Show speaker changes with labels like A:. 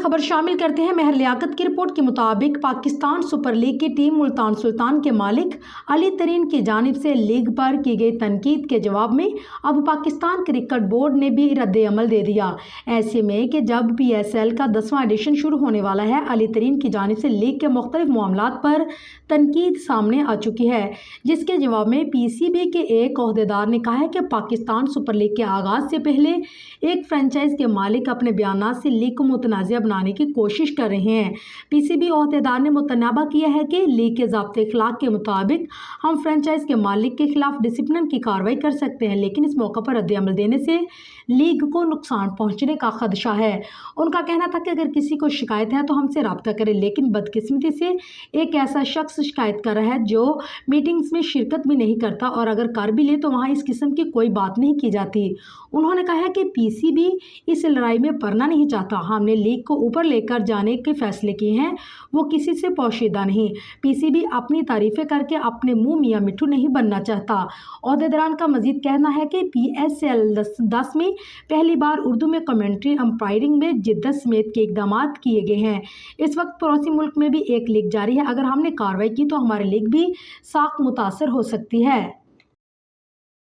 A: खबर शामिल करते हैं। महर लियाकत की रिपोर्ट के मुताबिक पाकिस्तान सुपर लीग की टीम मुल्तान सुल्तान के मालिक अली तरीन की जानिब से लीग पर की गई तनकीद के जवाब में अब पाकिस्तान क्रिकेट बोर्ड ने भी रद्द-ए-अमल दे दिया। ऐसे में कि जब PSL का 10वां एडिशन शुरू होने वाला है, अली तरीन की जानिब से लीग के मुख्तलिफ मामलात पर तनकीद सामने आ चुकी है, जिसके जवाब में PCB के एक ओहदेदार ने कहा है कि पाकिस्तान सुपर लीग के आगाज से पहले एक फ्रेंचाइज के मालिक अपने बयानात से लीग को मुतनाज़िया बनाने की कोशिश कर रहे हैं। PCB ओहदेदार ने मुतनाबा किया है कि लीग के ज़ाब्ते इखलाक के मुताबिक हम फ्रेंचाइज के मालिक के खिलाफ डिसिप्लिन की कार्रवाई कर सकते हैं, लेकिन इस मौका पर रद्द-ए-अमल देने से लीग को नुकसान पहुंचने का खदशा है। उनका कहना था कि अगर किसी को शिकायत है तो हमसे रब्ता करें, लेकिन बदकिस्मती से एक ऐसा शख्स शिकायत कर रहा है जो मीटिंग्स में शिरकत भी नहीं करता, और अगर कर भी ले तो वहाँ इस किस्म की कोई बात नहीं की जाती। उन्होंने कहा है कि PCB इस लड़ाई में पड़ना नहीं चाहता। हमने लीग को ऊपर लेकर जाने के फैसले किए हैं, वो किसी से पोशीदा नहीं। PCB अपनी तारीफें करके अपने मुंह मियाँ मिट्ठू नहीं बनना चाहता। ओहदेदारान का मजीद कहना है कि PSL 10 में पहली बार उर्दू में कमेंट्री अंपायरिंग में जिद्दत समेत के इकदाम किए गए हैं। इस वक्त पड़ोसी मुल्क में भी एक लीग जारी है। अगर हमने कार्रवाई की तो हमारी लीग भी साख मुतासर हो सकती है।